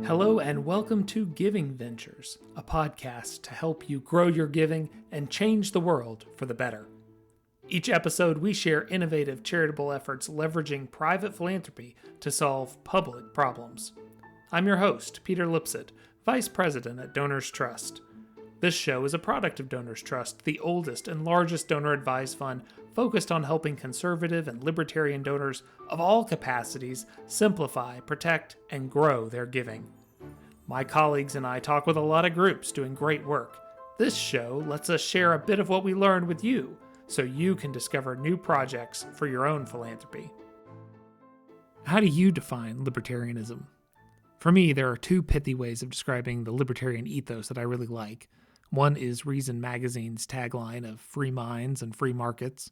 Hello and welcome to Giving Ventures, a podcast to help you grow your giving and change the world for the better. Each episode, we share innovative charitable efforts leveraging private philanthropy to solve public problems. I'm your host, Peter Lipsett, Vice President at DonorsTrust. This show is a product of DonorsTrust, the oldest and largest donor-advised fund focused on helping conservative and libertarian donors of all capacities simplify, protect, and grow their giving. My colleagues and I talk with a lot of groups doing great work. This show lets us share a bit of what we learned with you, so you can discover new projects for your own philanthropy. How do you define libertarianism? For me, there are two pithy ways of describing the libertarian ethos that I really like. One is Reason Magazine's tagline of free minds and free markets,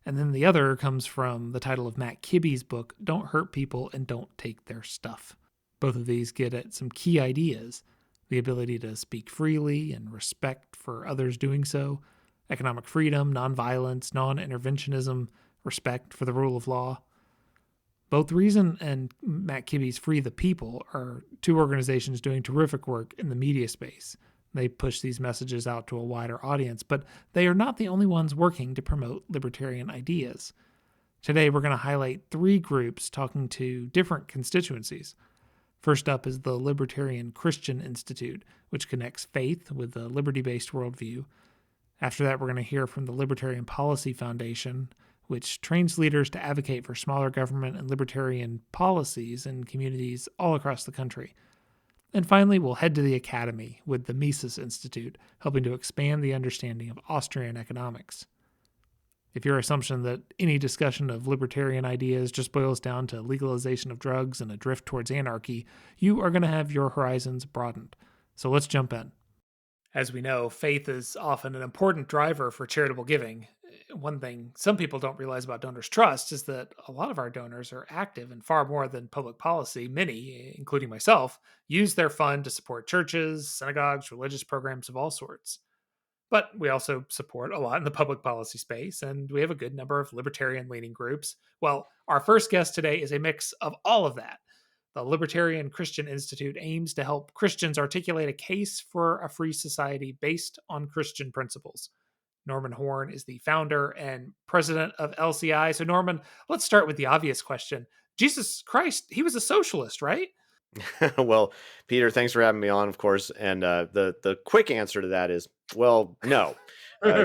and then the other comes from the title of Matt Kibbe's book, Don't Hurt People and Don't Take Their Stuff. Both of these get at some key ideas: the ability to speak freely and respect for others doing so, economic freedom, nonviolence, non-interventionism, respect for the rule of law. Both Reason and Matt Kibbe's Free the People are two organizations doing terrific work in the media space. They push these messages out to a wider audience, but they are not the only ones working to promote libertarian ideas. Today, we're going to highlight three groups talking to different constituencies. First up is the Libertarian Christian Institute, which connects faith with a liberty-based worldview. After that, we're going to hear from the Libertarian Policy Foundation, which trains leaders to advocate for smaller government and libertarian policies in communities all across the country. And finally, we'll head to the Academy with the Mises Institute, helping to expand the understanding of Austrian economics. If your assumption that any discussion of libertarian ideas just boils down to legalization of drugs and a drift towards anarchy, you are going to have your horizons broadened. So let's jump in. As we know, faith is often an important driver for charitable giving. One thing some people don't realize about DonorsTrust is that a lot of our donors are active in far more than public policy. Many, including myself, use their fund to support churches, synagogues, religious programs of all sorts. But we also support a lot in the public policy space, and we have a good number of libertarian-leaning groups. Well, our first guest today is a mix of all of that. The Libertarian Christian Institute aims to help Christians articulate a case for a free society based on Christian principles. Norman Horn is the founder and president of LCI. So, Norman, let's start with the obvious question. Jesus Christ, he was a socialist, right? Well, Peter, thanks for having me on, of course. And the quick answer to that is, well, no,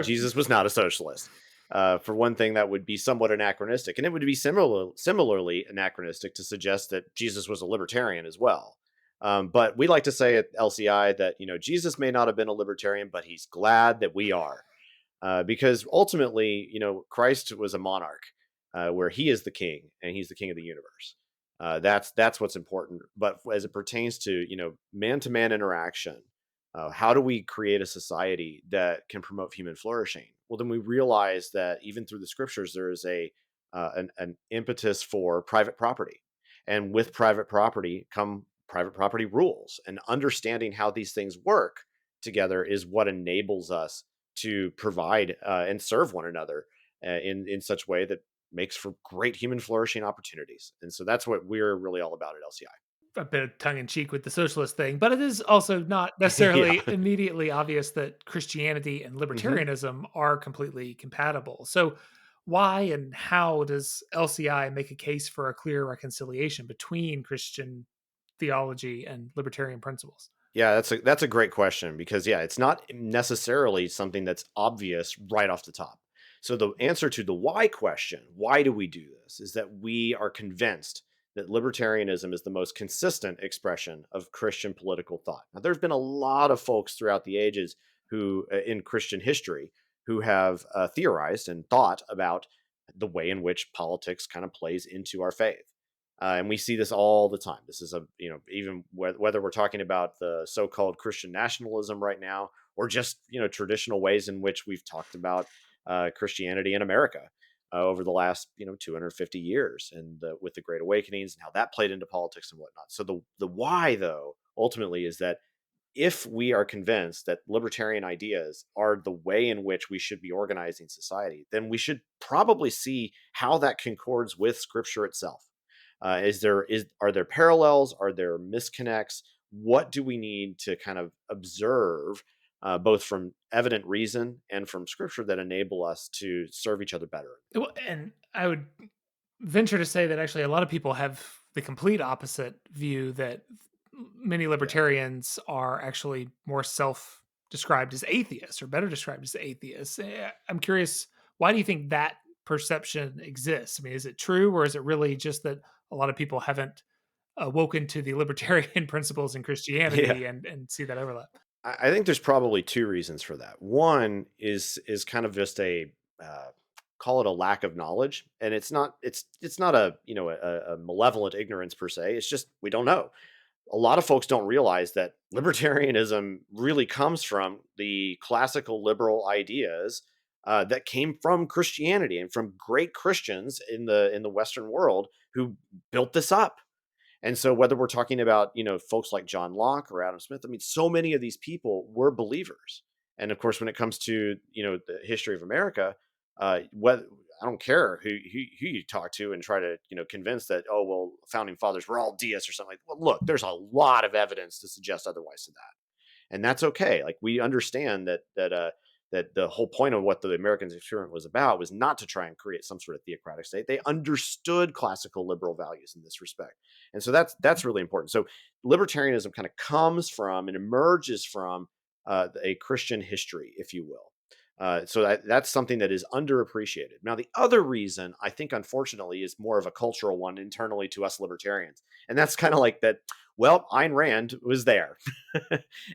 Jesus was not a socialist. For one thing, that would be somewhat anachronistic, and it would be similarly anachronistic to suggest that Jesus was a libertarian as well. But we like to say at LCI that, Jesus may not have been a libertarian, but he's glad that we are. Because ultimately, Christ was a monarch where he is the king and he's the king of the universe. That's what's important. But as it pertains to, man-to-man interaction, how do we create a society that can promote human flourishing? Well, then we realize that even through the scriptures, there is an impetus for private property. And with private property come private property rules. And understanding how these things work together is what enables us to provide and serve one another in such a way that makes for great human flourishing opportunities. And so that's what we're really all about at LCI. A bit of tongue-in-cheek with the socialist thing, but it is also not necessarily immediately obvious that Christianity and libertarianism are completely compatible. So why and how does LCI make a case for a clear reconciliation between Christian theology and libertarian principles? Yeah, that's a great question because, it's not necessarily something that's obvious right off the top. So the answer to the why question, why do we do this, is that we are convinced that libertarianism is the most consistent expression of Christian political thought. Now, there's been a lot of folks throughout the ages who, in Christian history, who have theorized and thought about the way in which politics kind of plays into our faith. And we see this all the time. This is even whether we're talking about the so-called Christian nationalism right now, or just, traditional ways in which we've talked about Christianity in America over the last, 250 years, and with the Great Awakenings and how that played into politics and whatnot. So the why, though, ultimately is that if we are convinced that libertarian ideas are the way in which we should be organizing society, then we should probably see how that concords with Scripture itself. Are there parallels? Are there misconnects? what do we need to kind of observe, both from evident reason and from scripture, that enable us to serve each other better? Well, and I would venture to say that actually a lot of people have the complete opposite view, that many Yeah. libertarians are actually more self described as atheists, or better described as atheists. I'm curious, why do you think that perception exists? I mean, is it true, or is it really just that a lot of people haven't awoken to the libertarian principles in Yeah. Christianity and see that overlap? I think there's probably two reasons for that. One is kind of just a, call it a lack of knowledge, and it's not a, a malevolent ignorance per se. It's just we don't know. A lot of folks don't realize that libertarianism really comes from the classical liberal ideas, that came from Christianity and from great Christians in the Western world who built this up. And so whether we're talking about, folks like John Locke or Adam Smith, I mean, so many of these people were believers. And of course, when it comes to, the history of America, what I don't care who you talk to and try to, convince that, oh, well, founding fathers were all deists or something. Well, look, there's a lot of evidence to suggest otherwise to that, and that's okay. Like, we understand that the whole point of what the American experiment was about was not to try and create some sort of theocratic state. They understood classical liberal values in this respect, and so that's really important. So libertarianism kind of comes from and emerges from, a Christian history, if you will. So that's something that is underappreciated. Now, the other reason, I think, unfortunately, is more of a cultural one internally to us libertarians, and that's kind of like that. Well, Ayn Rand was there,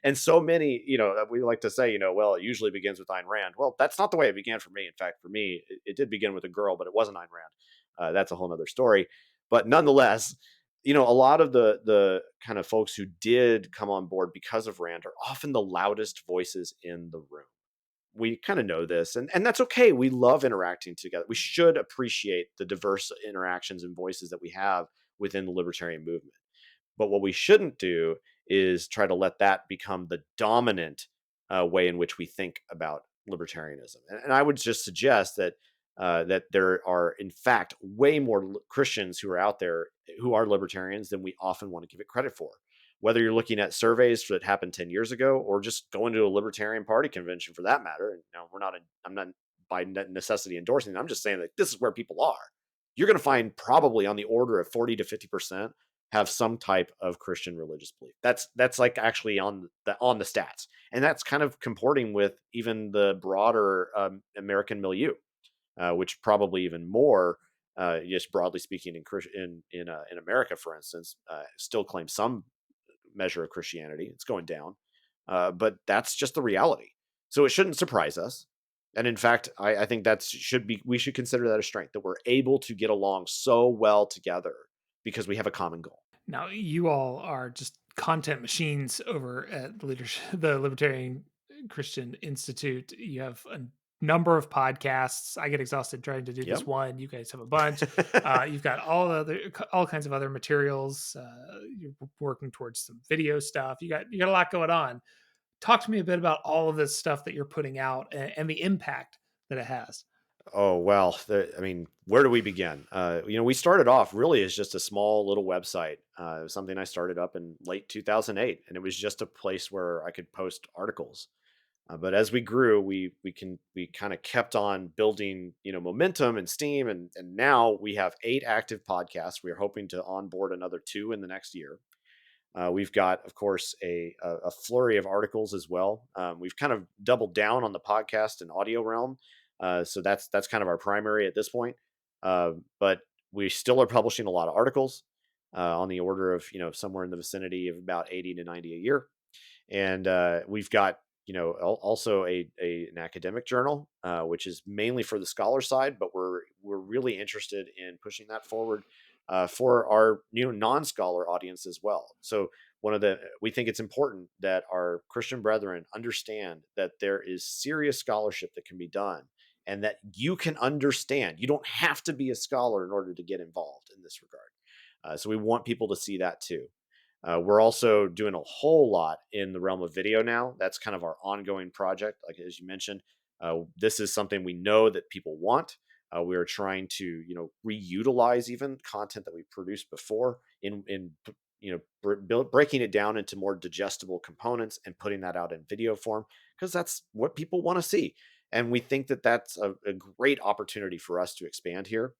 and so many, we like to say, well, it usually begins with Ayn Rand. Well, that's not the way it began for me. In fact, for me, it did begin with a girl, but it wasn't Ayn Rand. That's a whole nother story. But nonetheless, a lot of the kind of folks who did come on board because of Rand are often the loudest voices in the room. We kind of know this, and that's okay. We love interacting together. We should appreciate the diverse interactions and voices that we have within the libertarian movement. But what we shouldn't do is try to let that become the dominant, way in which we think about libertarianism. And I would just suggest that there are, in fact, way more Christians who are out there who are libertarians than we often want to give it credit for. Whether you're looking at surveys that happened 10 years ago, or just going to a Libertarian Party convention for that matter. And, I'm not by necessity endorsing it. I'm just saying that this is where people are. You're going to find probably on the order of 40 to 50% have some type of Christian religious belief. That's like actually on the stats, and that's kind of comporting with even the broader, American milieu, which probably even more, just broadly speaking, in America, for instance, still claims some measure of Christianity. It's going down, but that's just the reality. So it shouldn't surprise us. And in fact, I think we should consider that a strength, that we're able to get along so well together because we have a common goal. Now, you all are just content machines over at the Libertarian Christian Institute. You have a number of podcasts. I get exhausted trying to do this Yep. one. You guys have a bunch. You've got all kinds of other materials. You're working towards some video stuff. You got a lot going on. Talk to me a bit about all of this stuff that you're putting out, and the impact that it has. Oh, well, I mean, where do we begin? We started off really as just a small little website. It was something I started up in late 2008, and it was just a place where I could post articles. But as we grew, we kind of kept on building, momentum and steam, and now we have 8 active podcasts. We are hoping to onboard another 2 in the next year. We've got, of course, a flurry of articles as well. We've kind of doubled down on the podcast and audio realm, so that's kind of our primary at this point. But we still are publishing a lot of articles, on the order of, somewhere in the vicinity of about 80 to 90 a year. And we've got, also an academic journal, which is mainly for the scholar side, but we're really interested in pushing that forward, for our non-scholar audience as well. So we think it's important that our Christian brethren understand that there is serious scholarship that can be done, and that you can understand. You don't have to be a scholar in order to get involved in this regard. So we want people to see that too. We're also doing a whole lot in the realm of video now. That's kind of our ongoing project. Like, as you mentioned, this is something we know that people want. We are trying to, reutilize even content that we produced before in breaking it down into more digestible components and putting that out in video form, because that's what people want to see. And we think that that's a great opportunity for us to expand here.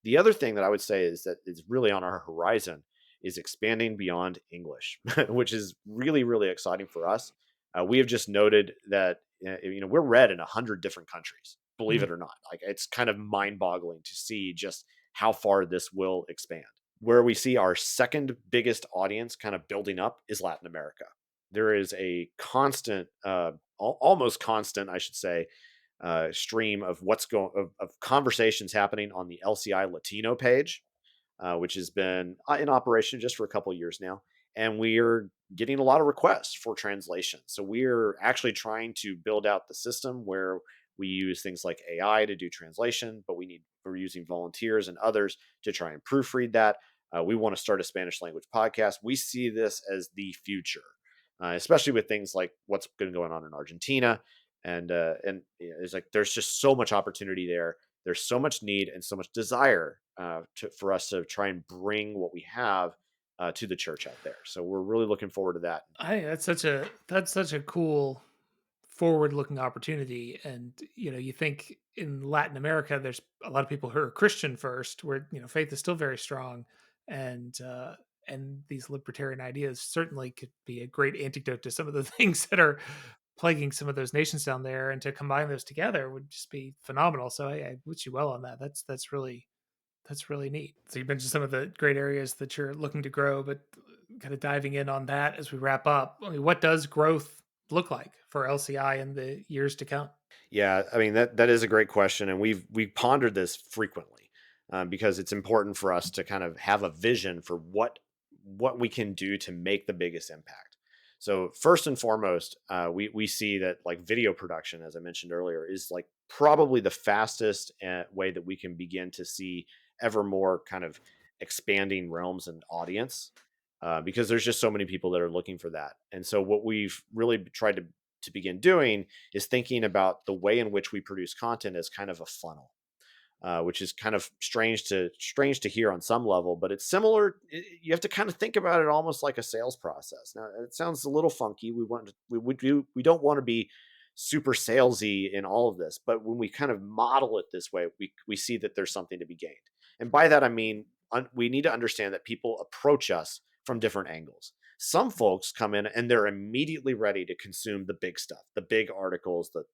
The other thing that I would say is that is really on our horizon is expanding beyond English, which is really, really exciting for us. We have just noted that we're read in 100 different countries, believe it or not. Like, it's kind of mind-boggling to see just how far this will expand. Where we see our second biggest audience kind of building up is Latin America. There is a constant, almost constant, I should say, stream of of conversations happening on the LCI Latino page, which has been in operation just for a couple of years now. And we're getting a lot of requests for translation. So we're actually trying to build out the system where we use things like AI to do translation, but we're using volunteers and others to try and proofread that. We want to start a Spanish language podcast. We see this as the future, especially with things like what's been going on in Argentina. And it's like there's just so much opportunity there. There's so much need and so much desire for us to try and bring what we have to the church out there. So we're really looking forward to that. That's such a cool forward-looking opportunity. And you think in Latin America, there's a lot of people who are Christian first, where faith is still very strong, and these libertarian ideas certainly could be a great antidote to some of the things that are plaguing some of those nations down there. And to combine those together would just be phenomenal. So I wish you well on that. That's really neat. So you mentioned some of the great areas that you're looking to grow, but kind of diving in on that as we wrap up. I mean, what does growth look like for LCI in the years to come? Yeah, I mean that is a great question, and we've pondered this frequently, because it's important for us to kind of have a vision for what we can do to make the biggest impact. So first and foremost, we see that like video production, as I mentioned earlier, is like probably the fastest way that we can begin to see ever more kind of expanding realms and audience, because there's just so many people that are looking for that. And so what we've really tried to begin doing is thinking about the way in which we produce content as kind of a funnel, which is kind of strange to hear on some level, but it's similar. You have to kind of think about it almost like a sales process. Now, it sounds a little funky. We don't want to be super salesy in all of this, but when we kind of model it this way, we see that there's something to be gained. And by that I mean we need to understand that people approach us from different angles. Some folks come in and they're immediately ready to consume the big stuff, the big articles, the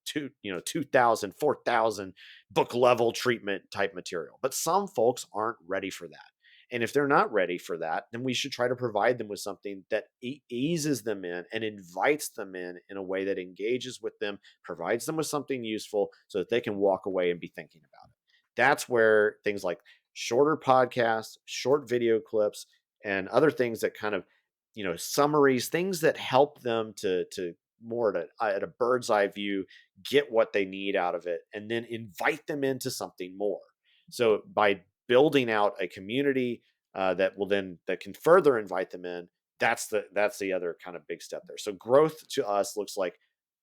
2,000, 4,000 book level treatment type material. But some folks aren't ready for that. And if they're not ready for that, then we should try to provide them with something that eases them in and invites them in a way that engages with them, provides them with something useful so that they can walk away and be thinking about it. That's where things like shorter podcasts, short video clips, and other things that kind of, summaries, things that help them to more at a bird's eye view, get what they need out of it, and then invite them into something more. So by building out a community that can further invite them in, that's the other kind of big step there. So growth to us looks like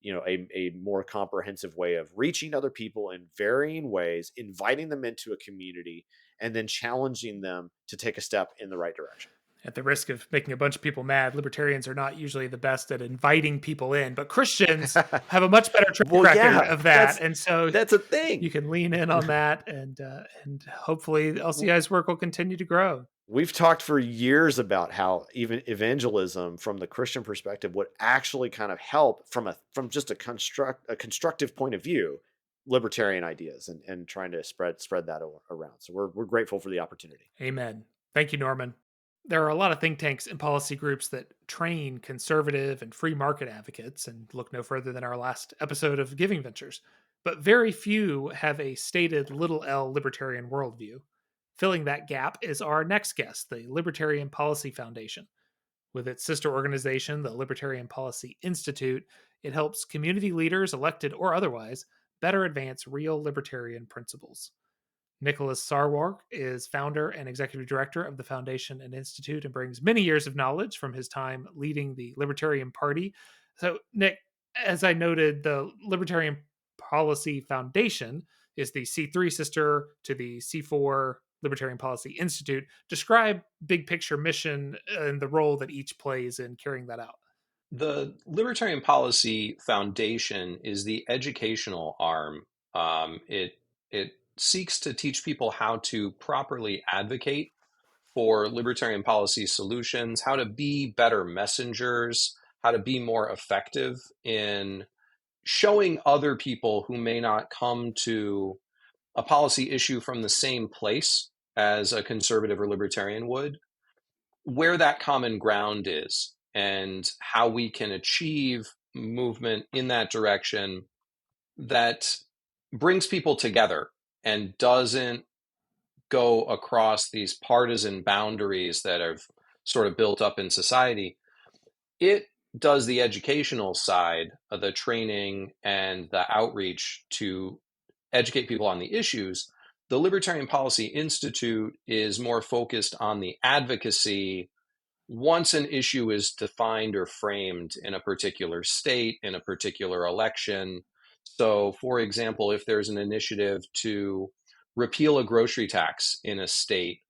a more comprehensive way of reaching other people in varying ways, inviting them into a community, and then challenging them to take a step in the right direction. At the risk of making a bunch of people mad, libertarians are not usually the best at inviting people in, but Christians have a much better track record of that. And so that's a thing. You can lean in on that, and hopefully LCI's work will continue to grow. We've talked for years about how even evangelism from the Christian perspective would actually kind of help from just a constructive point of view, libertarian ideas and trying to spread that around. So we're grateful for the opportunity. Amen. Thank you, Norman. There are a lot of think tanks and policy groups that train conservative and free market advocates, and look no further than our last episode of Giving Ventures. But very few have a stated little L libertarian worldview. Filling that gap is our next guest, the Libertarian Policy Foundation. With its sister organization, the Libertarian Policy Institute, it helps community leaders, elected or otherwise, better advance real libertarian principles. Nicholas Sarwark is founder and executive director of the foundation and institute and brings many years of knowledge from his time leading the Libertarian Party. So, Nick, as I noted, the Libertarian Policy Foundation is the C3 sister to the C4 Libertarian Policy Institute. Describe big picture mission and the role that each plays in carrying that out. The Libertarian Policy Foundation is the educational arm. It seeks to teach people how to properly advocate for libertarian policy solutions, how to be better messengers, how to be more effective in showing other people who may not come to a policy issue from the same place as a conservative or libertarian would, where that common ground is and how we can achieve movement in that direction that brings people together and doesn't go across these partisan boundaries that have sort of built up in society. It does the educational side of the training and the outreach to educate people on the issues. The Libertarian Policy Institute is more focused on the advocacy once an issue is defined or framed in a particular state, in a particular election. So, for example, if there's an initiative to repeal a grocery tax in a state,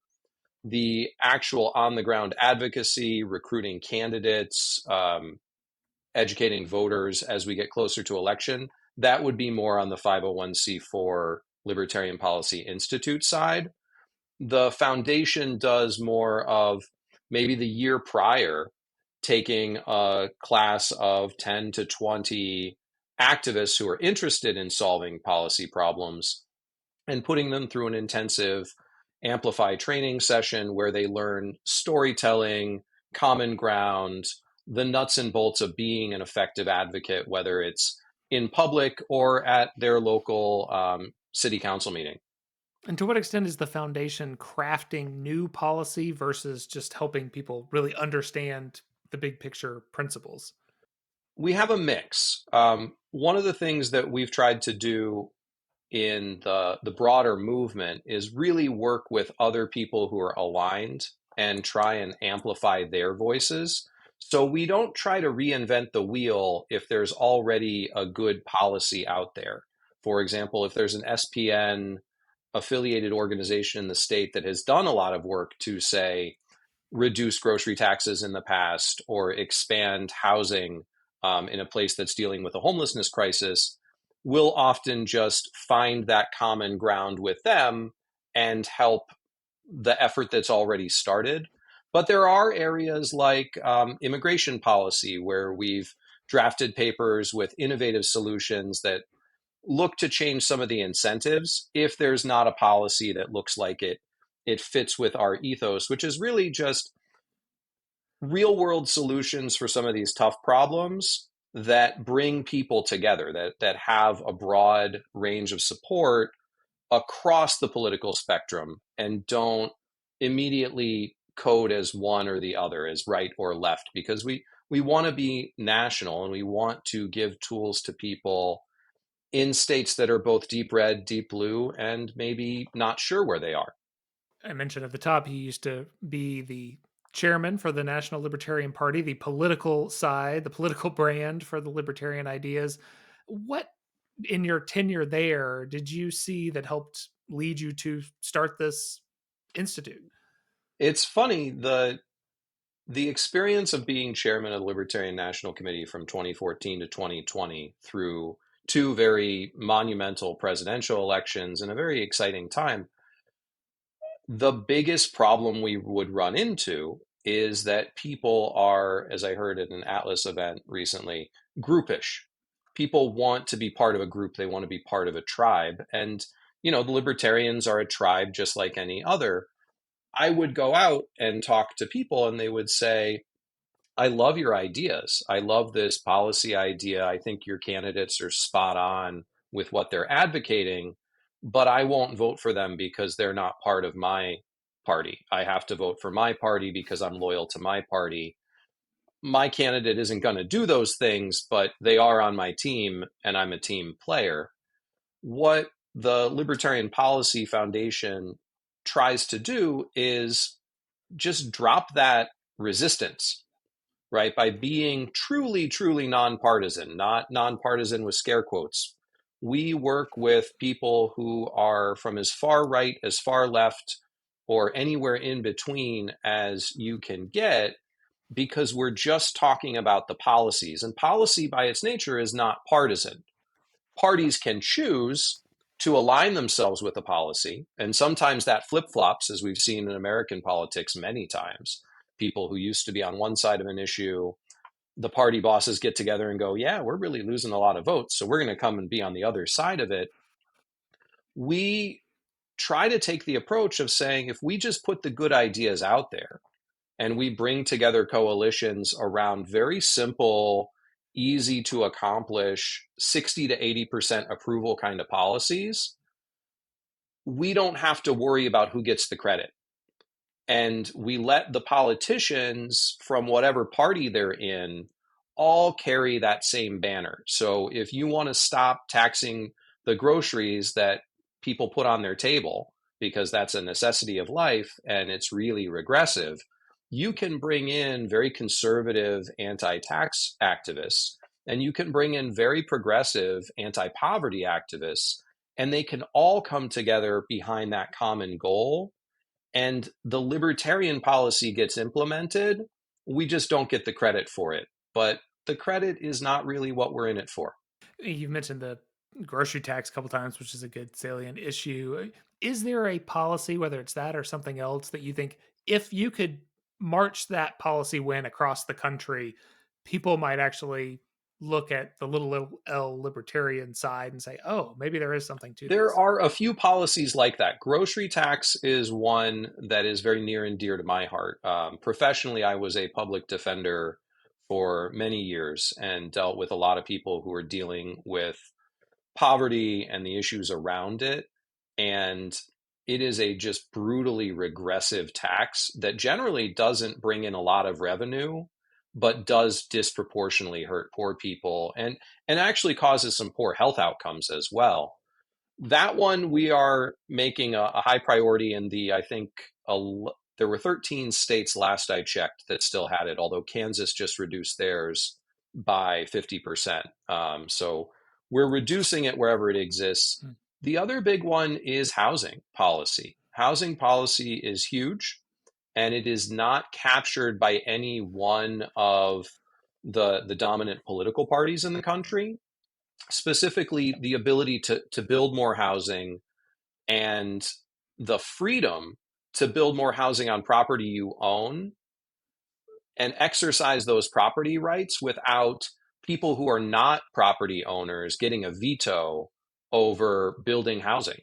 the actual on the ground advocacy, recruiting candidates, educating voters as we get closer to election, that would be more on the 501c4 Libertarian Policy Institute side. The foundation does more of maybe the year prior, taking a class of 10 to 20 activists who are interested in solving policy problems and putting them through an intensive Amplify training session where they learn storytelling, common ground, the nuts and bolts of being an effective advocate, whether it's in public or at their local city council meeting. And to what extent is the foundation crafting new policy versus just helping people really understand the big picture principles? We have a mix. One of the things that we've tried to do in the broader movement is really work with other people who are aligned and try and amplify their voices. So we don't try to reinvent the wheel if there's already a good policy out there. For example, if there's an SPN affiliated organization in the state that has done a lot of work to, say, reduce grocery taxes in the past or expand housing in a place that's dealing with a homelessness crisis, we'll often just find that common ground with them and help the effort that's already started. But there are areas like immigration policy where we've drafted papers with innovative solutions that look to change some of the incentives if there's not a policy that looks like it fits with our ethos, which is really just real world solutions for some of these tough problems that bring people together, that have a broad range of support across the political spectrum and don't immediately code as one or the other, as right or left, because we want to be national and we want to give tools to people in states that are both deep red, deep blue, and maybe not sure where they are. I mentioned at the top, he used to be the chairman for the National Libertarian Party, the political side, the political brand for the libertarian ideas. What in your tenure there did you see that helped lead you to start this institute? It's funny, the experience of being chairman of the Libertarian National Committee from 2014 to 2020 through two very monumental presidential elections and a very exciting time. The biggest problem we would run into is that people are, as I heard at an Atlas event recently, groupish. People want to be part of a group, they want to be part of a tribe. And, the libertarians are a tribe just like any other. I would go out and talk to people and they would say, I love your ideas. I love this policy idea. I think your candidates are spot on with what they're advocating, but I won't vote for them because they're not part of my party. I have to vote for my party because I'm loyal to my party. My candidate isn't going to do those things, but they are on my team and I'm a team player. What the Libertarian Policy Foundation tries to do is just drop that resistance, right? By being truly, truly nonpartisan, not nonpartisan with scare quotes. We work with people who are from as far right as far left, or anywhere in between as you can get, because we're just talking about the policies. And policy by its nature is not partisan. Parties can choose to align themselves with a policy, and sometimes that flip-flops, as we've seen in American politics many times. People who used to be on one side of an issue, the party bosses get together and go, yeah, we're really losing a lot of votes, so we're going to come and be on the other side of it. We try to take the approach of saying, if we just put the good ideas out there and we bring together coalitions around very simple, easy to accomplish 60 to 80% approval kind of policies, we don't have to worry about who gets the credit. And we let the politicians from whatever party they're in all carry that same banner. So if you want to stop taxing the groceries that people put on their table, because that's a necessity of life and it's really regressive, you can bring in very conservative anti-tax activists, and you can bring in very progressive anti-poverty activists, and they can all come together behind that common goal. And the libertarian policy gets implemented. We just don't get the credit for it. But the credit is not really what we're in it for. You've mentioned the grocery tax a couple times, which is a good salient issue. Is there a policy, whether it's that or something else, that you think if you could march that policy win across the country, people might actually look at the little L libertarian side and say, oh, maybe there is something to There this? are a few policies like that. Grocery tax is one that is very near and dear to my heart. Professionally, I was a public defender for many years and dealt with a lot of people who were dealing with poverty and the issues around it. And it is a just brutally regressive tax that generally doesn't bring in a lot of revenue, but does disproportionately hurt poor people and actually causes some poor health outcomes as well. That one we are making a high priority in the, I think, there were 13 states last I checked that still had it, although Kansas just reduced theirs by 50%. So we're reducing it wherever it exists. The other big one is housing policy. Housing policy is huge, and it is not captured by any one of the dominant political parties in the country. Specifically, the ability to build more housing and the freedom to build more housing on property you own and exercise those property rights without people who are not property owners getting a veto over building housing.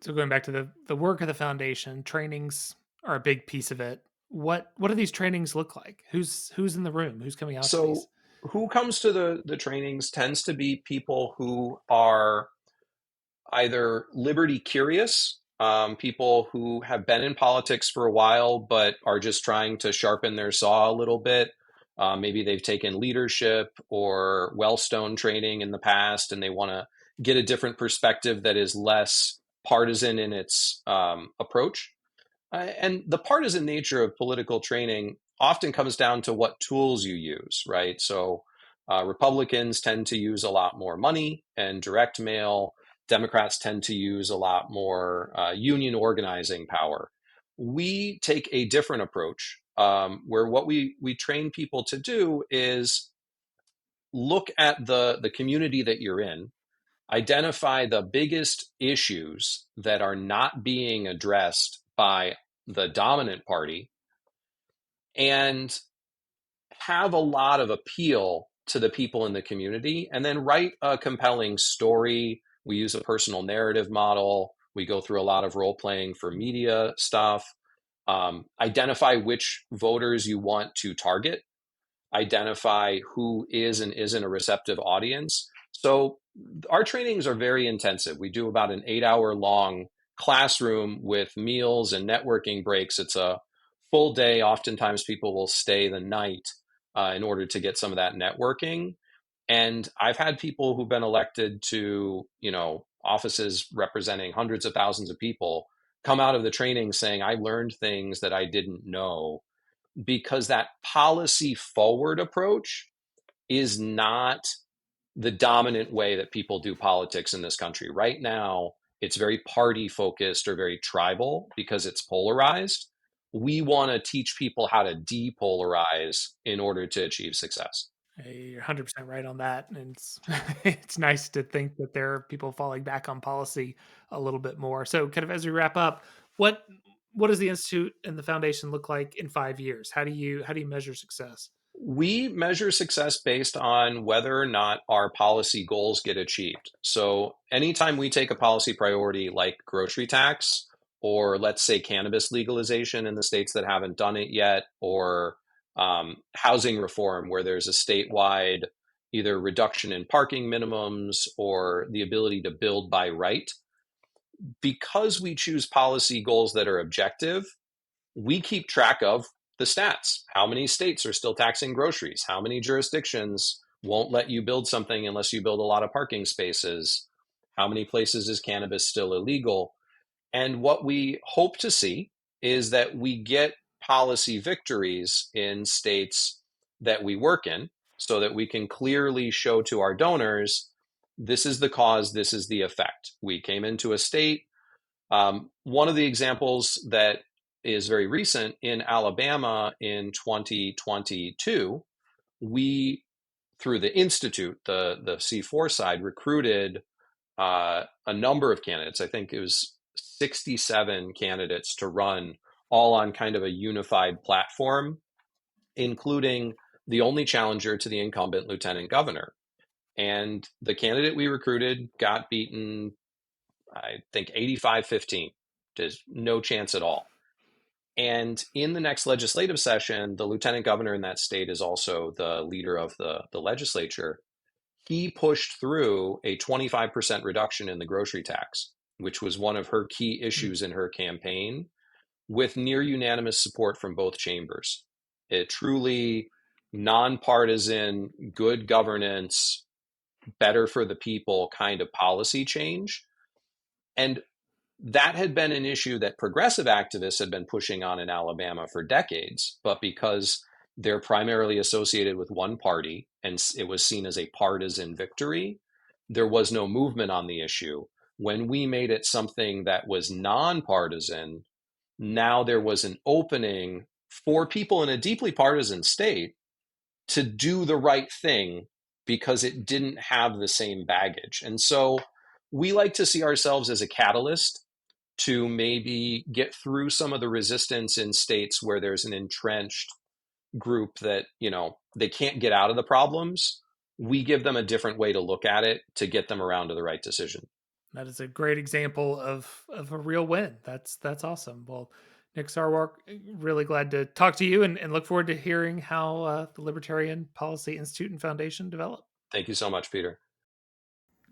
So going back to the work of the foundation, trainings are a big piece of it. What do these trainings look like? Who's in the room? Who's coming out to these? Who comes to the trainings tends to be people who are either liberty curious, people who have been in politics for a while but are just trying to sharpen their saw a little bit. Maybe they've taken leadership or Wellstone training in the past and they want to get a different perspective that is less partisan in its approach. And the partisan nature of political training often comes down to what tools you use, right? So Republicans tend to use a lot more money and direct mail. Democrats tend to use a lot more union organizing power. We take a different approach where what we train people to do is look at the community that you're in, identify the biggest issues that are not being addressed by the dominant party, and have a lot of appeal to the people in the community, and then write a compelling story. We use a personal narrative model. We go through a lot of role playing for media stuff. Identify which voters you want to target. Identify who is and isn't a receptive audience. So our trainings are very intensive. We do about an 8-hour long classroom with meals and networking breaks. It's a full day. Oftentimes people will stay the night in order to get some of that networking. And I've had people who've been elected to, offices representing hundreds of thousands of people come out of the training saying, I learned things that I didn't know, because that policy forward approach is not the dominant way that people do politics in this country. Right now, it's very party focused or very tribal because it's polarized. We want to teach people how to depolarize in order to achieve success. You're 100% right on that. And it's, it's nice to think that there are people falling back on policy a little bit more. So kind of as we wrap up, what does the Institute and the foundation look like in 5 years? How do you measure success? We measure success based on whether or not our policy goals get achieved. So anytime we take a policy priority like grocery tax, or let's say cannabis legalization in the states that haven't done it yet, or housing reform, where there's a statewide either reduction in parking minimums or the ability to build by right, because we choose policy goals that are objective, we keep track of the stats. How many states are still taxing groceries? How many jurisdictions won't let you build something unless you build a lot of parking spaces? How many places is cannabis still illegal? And what we hope to see is that we get policy victories in states that we work in so that we can clearly show to our donors, this is the cause, this is the effect. We came into a state. One of the examples that is very recent in Alabama in 2022, we, through the Institute, the C4 side, recruited a number of candidates. I think it was 67 candidates to run, all on kind of a unified platform, including the only challenger to the incumbent lieutenant governor. And the candidate we recruited got beaten, I think 85-15. There's no chance at all. And in the next legislative session, the lieutenant governor in that state is also the leader of the legislature. He pushed through a 25% reduction in the grocery tax, which was one of her key issues in her campaign, with near unanimous support from both chambers. A truly nonpartisan, good governance, better for the people kind of policy change. And that had been an issue that progressive activists had been pushing on in Alabama for decades, but because they're primarily associated with one party and it was seen as a partisan victory, there was no movement on the issue. When we made it something that was nonpartisan, now there was an opening for people in a deeply partisan state to do the right thing because it didn't have the same baggage. And so we like to see ourselves as a catalyst to maybe get through some of the resistance in states where there's an entrenched group that, they can't get out of the problems. We give them a different way to look at it to get them around to the right decision. That is a great example of a real win. That's awesome. Well, Nick Sarwark, really glad to talk to you and look forward to hearing how the Libertarian Policy Institute and Foundation develop. Thank you so much, Peter.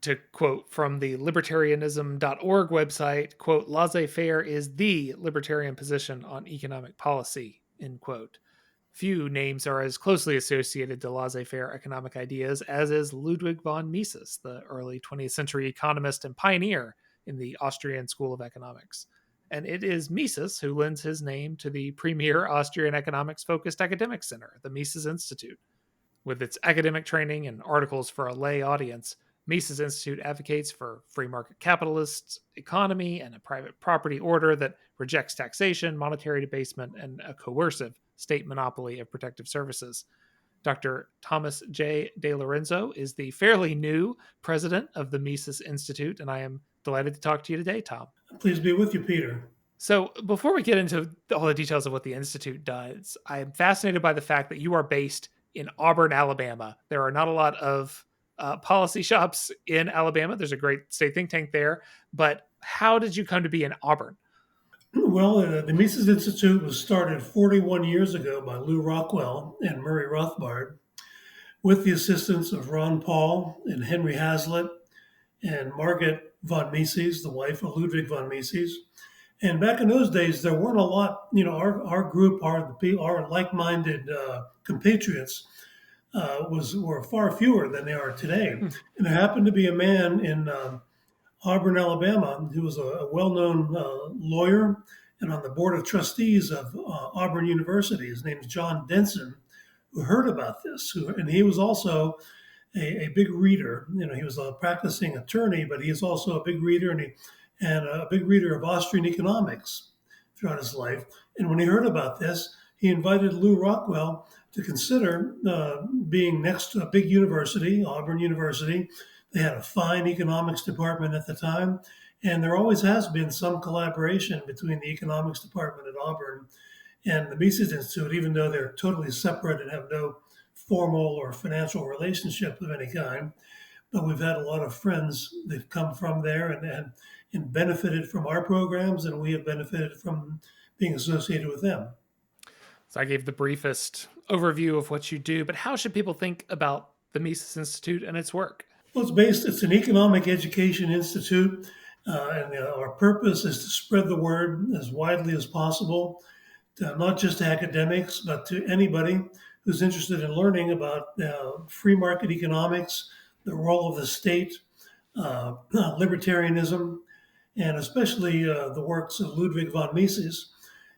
To quote from the libertarianism.org website, quote, laissez-faire is the libertarian position on economic policy, end quote. Few names are as closely associated to laissez-faire economic ideas as is Ludwig von Mises, the early 20th century economist and pioneer in the Austrian School of Economics. And it is Mises who lends his name to the premier Austrian economics-focused academic center, the Mises Institute. With its academic training and articles for a lay audience, Mises Institute advocates for free market capitalist economy and a private property order that rejects taxation, monetary debasement, and a coercive state monopoly of protective services. Dr. Thomas J. DiLorenzo is the fairly new president of the Mises Institute, and I am delighted to talk to you today, Tom. Pleased to be with you, Peter. So before we get into all the details of what the Institute does, I am fascinated by the fact that you are based in Auburn, Alabama. There are not a lot of policy shops in Alabama. There's a great state think tank there. But how did you come to be in Auburn? Well, the Mises Institute was started 41 years ago by Lou Rockwell and Murray Rothbard with the assistance of Ron Paul and Henry Hazlitt and Margaret von Mises, the wife of Ludwig von Mises. And back in those days, there weren't a lot, our group, our like-minded compatriots were far fewer than they are today. And there happened to be a man in Auburn, Alabama, who was a well-known lawyer and on the board of trustees of Auburn University. His name is John Denson, who heard about this. And he was also a big reader. He was a practicing attorney, but he is also a big reader. and a big reader of Austrian economics throughout his life. And when he heard about this, he invited Lew Rockwell to consider being next to a big university, Auburn University. They had a fine economics department at the time, and there always has been some collaboration between the economics department at Auburn and the Mises Institute, even though they're totally separate and have no formal or financial relationship of any kind. But we've had a lot of friends that come from there and benefited from our programs, and we have benefited from being associated with them. So I gave the briefest overview of what you do, but how should people think about the Mises Institute and its work? Well, it's an economic education institute, and our purpose is to spread the word as widely as possible, to not just academics, but to anybody who's interested in learning about free market economics, the role of the state, libertarianism, and especially the works of Ludwig von Mises.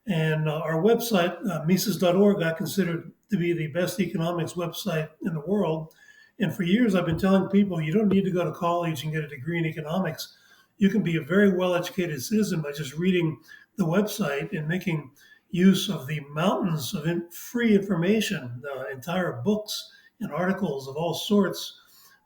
And our website, Mises.org, got considered to be the best economics website in the world. And for years, I've been telling people you don't need to go to college and get a degree in economics. You can be a very well-educated citizen by just reading the website and making use of the mountains of free information, entire books and articles of all sorts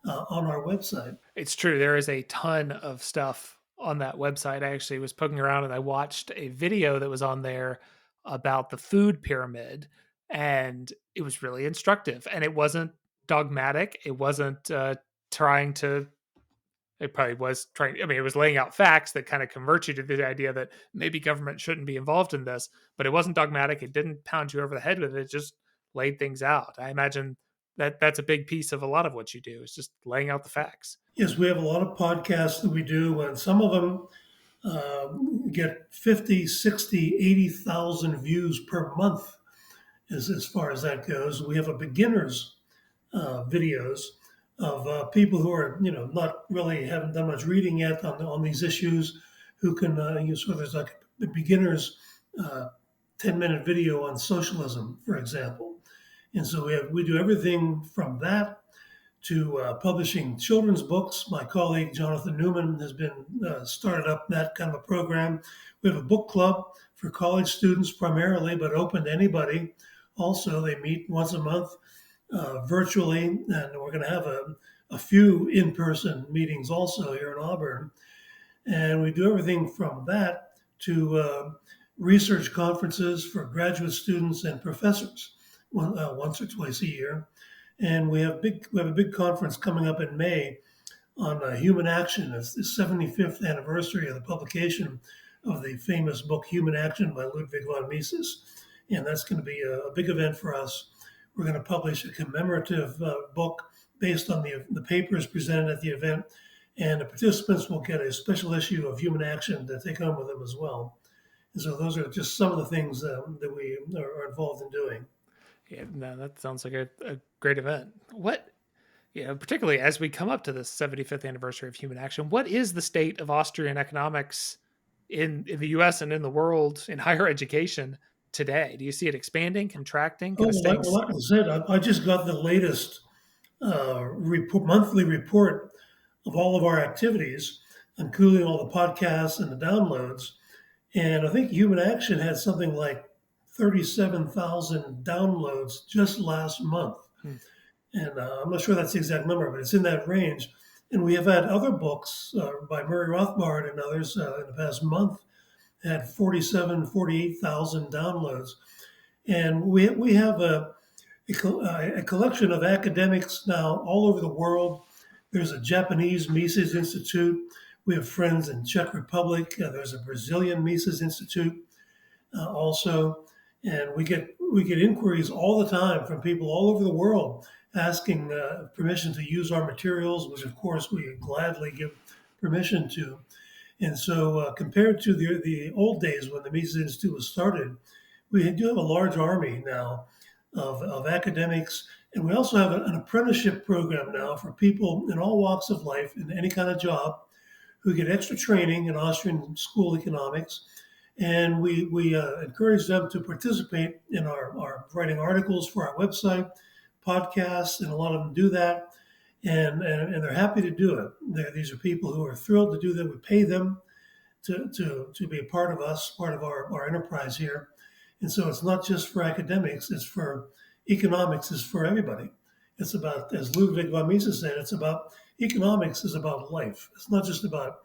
on our website. It's true. There is a ton of stuff on that website. I actually was poking around and I watched a video that was on there about the food pyramid, and it was really instructive, and it wasn't dogmatic. It wasn't trying to, it probably was trying, I mean, it was laying out facts that kind of convert you to the idea that maybe government shouldn't be involved in this, but it wasn't dogmatic. It didn't pound you over the head with it. It just laid things out. I imagine that that's a big piece of a lot of what you do, is just laying out the facts. Yes, we have a lot of podcasts that we do, and some of them get 50, 60, 80,000 views per month as far as that goes. We have a beginner's videos of people who are, not really haven't done much reading yet on these issues, who can use. So there's like a beginner's 10-minute video on socialism, for example. And so we do everything from that to publishing children's books. My colleague Jonathan Newman has been started up that kind of a program. We have a book club for college students primarily, but open to anybody. Also, they meet once a month virtually, and we're going to have a few in-person meetings also here in Auburn. And we do everything from that to research conferences for graduate students and professors once or twice a year. And we have a big conference coming up in May on human action. It's the 75th anniversary of the publication of the famous book Human Action by Ludwig von Mises. And that's going to be a big event for us. We're going to publish a commemorative book based on the papers presented at the event. And the participants will get a special issue of Human Action to take home with them as well. And so those are just some of the things that we are involved in doing. Yeah, no, that sounds like a great event. What, particularly as we come up to the 75th anniversary of Human Action, what is the state of Austrian economics in the U.S. and in the world in higher education today? Do you see it expanding, contracting? Like I said, I just got the latest monthly report of all of our activities, including all the podcasts and the downloads. And I think Human Action had something like 37,000 downloads just last month. And I'm not sure that's the exact number, but it's in that range. And we have had other books by Murray Rothbard and others in the past month had 48,000 downloads. And we have a collection of academics now all over the world. There's a Japanese Mises Institute. We have friends in Czech Republic. There's a Brazilian Mises Institute also. And we get inquiries all the time from people all over the world asking permission to use our materials, which of course we gladly give permission to. And so compared to the old days when the Mises Institute was started, we do have a large army now of academics. And we also have an apprenticeship program now for people in all walks of life in any kind of job who get extra training in Austrian school economics. And we encourage them to participate in our writing articles for our website, podcasts, and a lot of them do that. And they're happy to do it. These are people who are thrilled to do that. We pay them. to be a part of us, part of our enterprise here. And so it's not just for academics, it's for economics, is for everybody. It's about, as Ludwig von Mises said, it's about economics is about life. It's not just about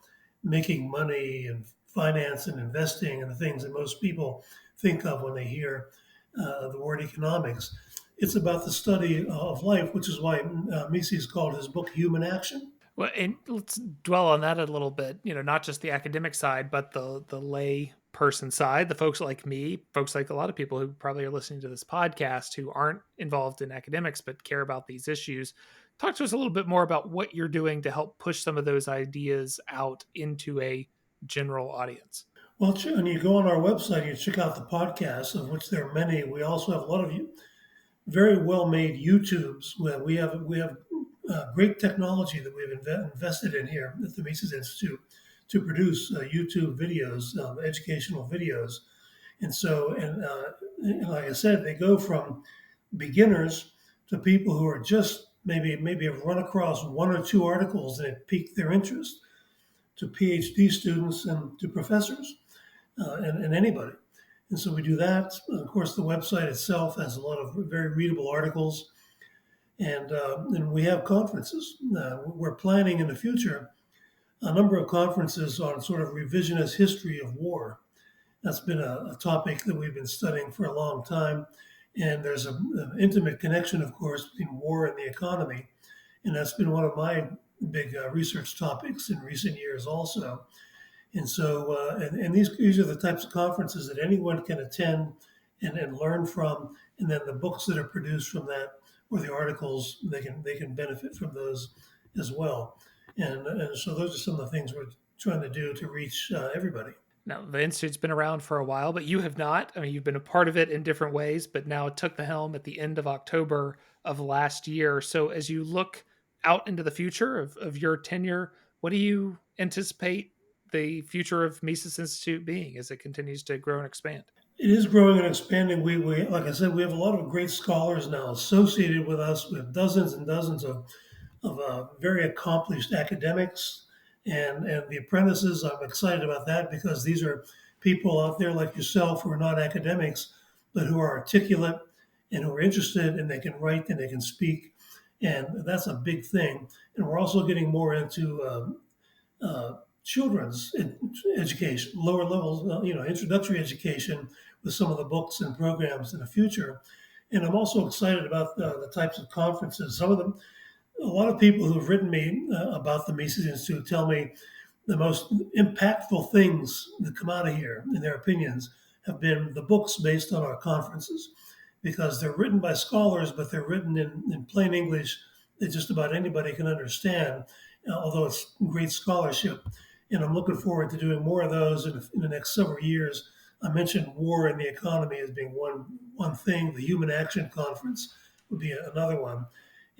making money and finance and investing and the things that most people think of when they hear the word economics. It's about the study of life, which is why Mises called his book Human Action. Well, and let's dwell on that a little bit, not just the academic side, but the lay person side, the folks like me, folks like a lot of people who probably are listening to this podcast who aren't involved in academics but care about these issues. Talk to us a little bit more about what you're doing to help push some of those ideas out into a general audience. Well, when you go on our website, you check out the podcasts, of which there are many. We also have a lot of very well-made YouTubes where we have great technology that we've invested in here at the Mises Institute to produce YouTube videos, educational videos. And so, and like I said, they go from beginners to people who are just maybe have run across one or two articles and it piqued their interest, to PhD students and to professors and anybody. And so we do that. Of course, the website itself has a lot of very readable articles. And we have conferences. We're planning in the future a number of conferences on sort of revisionist history of war. That's been a topic that we've been studying for a long time. And there's an intimate connection, of course, between war and the economy. And that's been one of my big research topics in recent years also. And so, and these are the types of conferences that anyone can attend and learn from. And then the books that are produced from that, or the articles, they can benefit from those as well. And so those are some of the things we're trying to do to reach everybody. Now, the Institute's been around for a while, but you have not. I mean, you've been a part of it in different ways, but now it took the helm at the end of October of last year. So as you look out into the future of your tenure, what do you anticipate the future of Mises Institute being as it continues to grow and expand? It is growing and expanding. We like I said, we have a lot of great scholars now associated with us. We have dozens and dozens of very accomplished academics and the apprentices. I'm excited about that because these are people out there like yourself who are not academics, but who are articulate and who are interested, and they can write and they can speak. And that's a big thing. And we're also getting more into children's education, lower levels, introductory education with some of the books and programs in the future. And I'm also excited about the types of conferences. Some of them, a lot of people who've written me about the Mises Institute tell me the most impactful things that come out of here, in their opinions, have been the books based on our conferences, because they're written by scholars, but they're written in plain English that just about anybody can understand, although it's great scholarship. And I'm looking forward to doing more of those in the next several years. I mentioned war and the economy as being one thing. The Human Action Conference would be another one.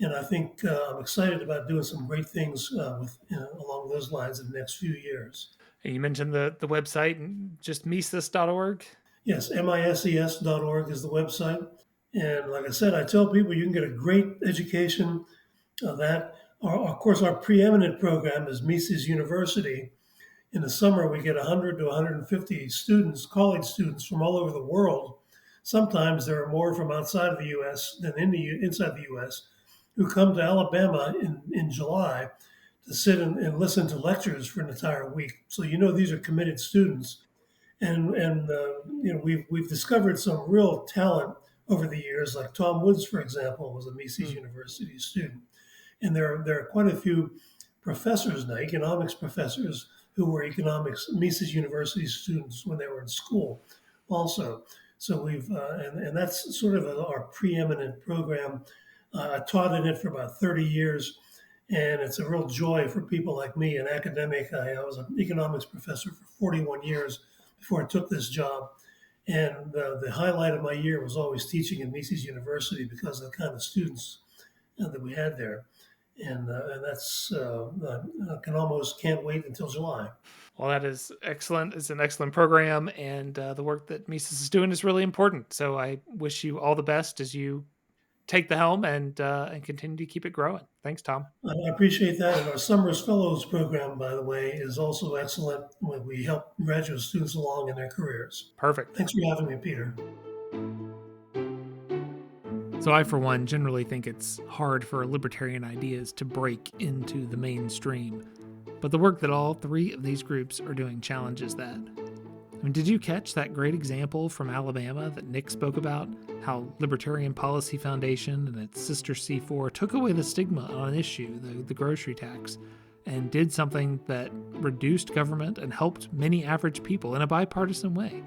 And I think I'm excited about doing some great things along those lines in the next few years. And you mentioned the website, just mises.org. Yes, mises.org is the website. And like I said, I tell people you can get a great education of that. Of course, our preeminent program is Mises University. In the summer, we get 100 to 150 students, college students from all over the world. Sometimes there are more from outside of the U.S. than inside the U.S. who come to Alabama in July to sit and listen to lectures for an entire week. So these are committed students, and we've discovered some real talent over the years. Like Tom Woods, for example, was a Mises University student, and there are quite a few professors now, economics professors, who were Mises University students when they were in school, also. So we've and that's sort of our preeminent program. I taught in it for about 30 years, and it's a real joy for people like me, an academic. I was an economics professor for 41 years before I took this job. And the highlight of my year was always teaching at Mises University because of the kind of students that we had there. And that's, can't wait until July. Well, that is excellent. It's an excellent program, and the work that Mises is doing is really important. So I wish you all the best as you take the helm and continue to keep it growing. Thanks, Tom. I appreciate that. And our Summers Fellows program, by the way, is also excellent when we help graduate students along in their careers. Perfect. Thanks for having me, Peter. So I, for one, generally think it's hard for libertarian ideas to break into the mainstream. But the work that all three of these groups are doing challenges that. I mean, did you catch that great example from Alabama that Nick spoke about? How Libertarian Policy Foundation and its sister C4 took away the stigma on an issue, the grocery tax, and did something that reduced government and helped many average people in a bipartisan way.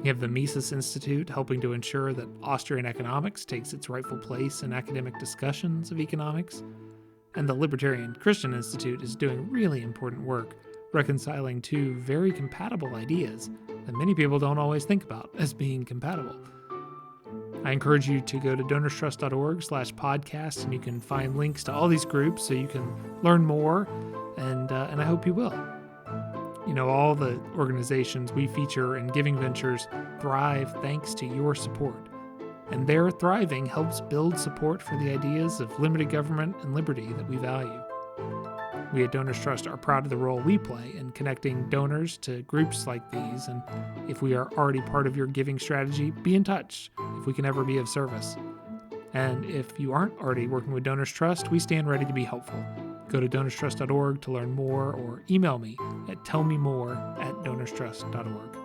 You have the Mises Institute helping to ensure that Austrian economics takes its rightful place in academic discussions of economics. And the Libertarian Christian Institute is doing really important work reconciling two very compatible ideas that many people don't always think about as being compatible. I encourage you to go to DonorsTrust.org/podcast, and you can find links to all these groups so you can learn more, and I hope you will. You know, all the organizations we feature in Giving Ventures thrive thanks to your support, and their thriving helps build support for the ideas of limited government and liberty that we value. We at Donors Trust are proud of the role we play in connecting donors to groups like these, and if we are already part of your giving strategy, be in touch if we can ever be of service. And if you aren't already working with Donors Trust, we stand ready to be helpful. Go to DonorsTrust.org to learn more, or email me at tellmemore@DonorsTrust.org.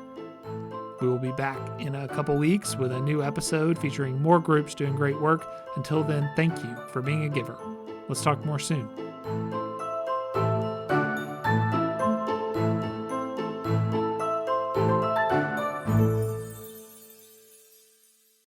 We will be back in a couple weeks with a new episode featuring more groups doing great work. Until then, thank you for being a giver. Let's talk more soon.